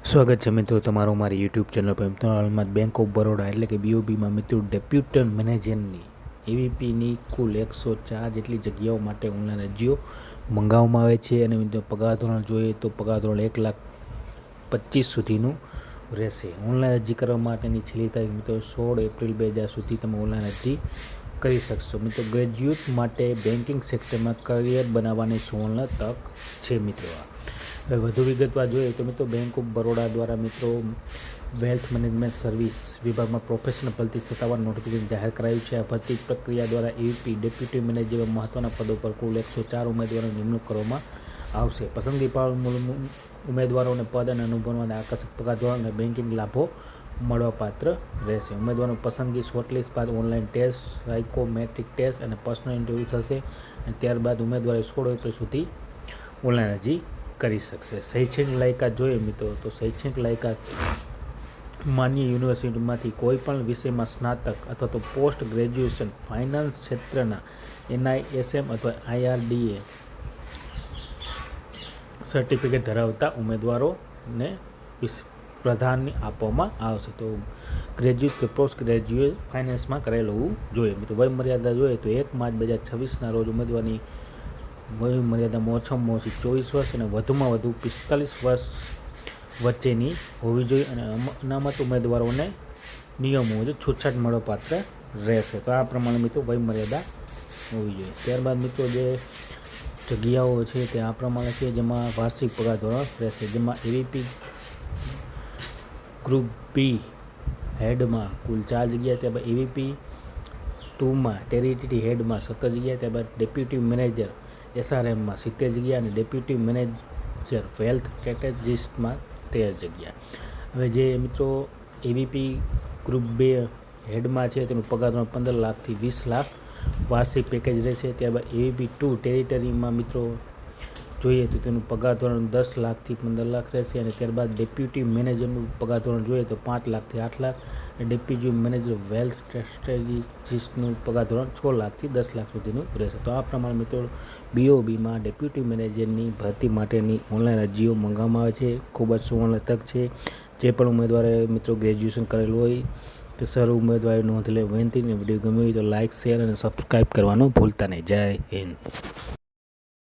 સ્વાગત છે મિત્રો તમારું મારી યુટ્યુબ ચેનલ પર. મિત્રો હાલમાં બેંક ઓફ બરોડા એટલે કે બીઓબીમાં મિત્રો ડેપ્યુટી મેનેજરની એવીપીની કુલ 104 જેટલી જગ્યાઓ માટે ઓનલાઈન અરજીઓ મંગાવવામાં આવે છે. અને મિત્રો પગાર ધોરણ જોઈએ તો પગાર ધોરણ 1,25,000 સુધીનું રહેશે. ઓનલાઈન અરજી કરવા માટેની છેલ્લી તારીખ મિત્રો 16 એપ્રિલ 2000 સુધી તમે ઓનલાઈન અરજી કરી શકશો. મિત્રો ગ્રેજ્યુએટ માટે બેન્કિંગ સેક્ટરમાં કરિયર બનાવવાની સુવર્ણ તક છે. મિત્રો હવે વધુ વિગતવાર જોઈએ તો મિત્રો બેંક ઓફ બરોડા દ્વારા મિત્રો વેલ્થ મેનેજમેન્ટ સર્વિસ વિભાગમાં પ્રોફેશનલ ભરતી સત્તાવાર નોટિફિકેશન જાહેર કરાયું છે. આ ભરતી પ્રક્રિયા દ્વારા એવીપી ડેપ્યુટી મેનેજર જેવા મહત્વના પદો પર કુલ 104 ઉમેદવારોની નિમણૂક કરવામાં આવશે. પસંદગી પામેલ ઉમેદવારોને પદ અને અનુભવના આકર્ષક પગાર ધોરણ અને બેન્કિંગ લાભો મળવાપાત્ર રહેશે. ઉમેદવારોની પસંદગી શોર્ટલિસ્ટ બાદ ઓનલાઈન ટેસ્ટ, સાયકોમેટ્રિક ટેસ્ટ અને પર્સનલ ઇન્ટરવ્યૂ થશે. અને ત્યારબાદ ઉમેદવારે 16 એપ્રિલ સુધી ઓનલાઈન અરજી કરી શકશે. શૈક્ષણિક લાયકાત જોઈએ મિત્રો તો શૈક્ષણિક લાયકાત માન્ય યુનિવર્સિટીમાંથી કોઈ પણ વિષયમાં સ્નાતક અથવા તો પોસ્ટ ગ્રેજ્યુએશન ફાઇનાન્સ ક્ષેત્રના NISM અથવા IRDA સર્ટિફિકેટ ધરાવતા ઉમેદવારોને પ્રાધાન્ય આપવામાં આવશે. તો ગ્રેજ્યુએટ કે પોસ્ટ ગ્રેજ્યુએટ ફાઇનાન્સમાં કરેલું હોવું જોઈએ. મિત્રો વય મર્યાદા જોઈએ તો 1 માર્ચ 2026ના રોજ ઉમેદવારની વય મર્યાદામાં ઓછામાં ઓછી 24 વર્ષ અને વધુમાં વધુ 45 વર્ષ વચ્ચેની હોવી જોઈએ. અને અનામત ઉમેદવારોને નિયમો મુજબ છૂટછાટ મળવાપાત્ર રહેશે. તો આ પ્રમાણે મિત્રો વય મર્યાદા હોવી જોઈએ. ત્યારબાદ મિત્રો જે જગ્યાઓ છે તે આ પ્રમાણે છે, જેમાં વાર્ષિક પગાર ધોરણ રહેશે. જેમાં એવીપી ગ્રુપ બી હેડમાં કુલ 4 જગ્યા, ત્યારબાદ એવીપી 2માં ટેરિટરી હેડમાં 17 જગ્યા, ત્યારબાદ ડેપ્યુટી મેનેજર SRMમાં 70 જગ્યા અને ડેપ્યુટી મેનેજર વેલ્થ સ્ટ્રેટેજિસ્ટમાં 13 જગ્યા. હવે જે મિત્રો એવીપી ગ્રુપ 2 હેડમાં છે તેનું પગાર ધોરણ 15 લાખથી 20 લાખ વાર્ષિક પેકેજ રહેશે. ત્યારબાદ એવીપી 2 ટેરિટરીમાં મિત્રો જોઈએ તો તેનું પગાર ધોરણ 10 લાખથી 15 લાખ રહેશે. અને ત્યારબાદ ડેપ્યુટી મેનેજરનું પગાર ધોરણ જોઈએ તો 5 લાખથી 8 લાખ અને ડેપ્યુટી મેનેજર વેલ્થ સ્ટ્રેટેજિસ્ટનું પગાર ધોરણ 6 લાખથી 10 લાખ સુધીનું રહેશે. તો આ પ્રમાણે મિત્રો બીઓબીમાં ડેપ્યુટી મેનેજરની ભરતી માટેની ઓનલાઈન અરજીઓ મંગાવવામાં આવે છે. ખૂબ જ સુવર્ણ તક છે. જે પણ ઉમેદવારે મિત્રો ગ્રેજ્યુએશન કરેલું હોય તો સર્વ ઉમેદવારે નોંધ લે વિનંતી. વિડીયો ગમ્યો હોય તો લાઇક, શેર અને સબસ્ક્રાઈબ કરવાનું ભૂલતા નહીં. જય હિન્દ.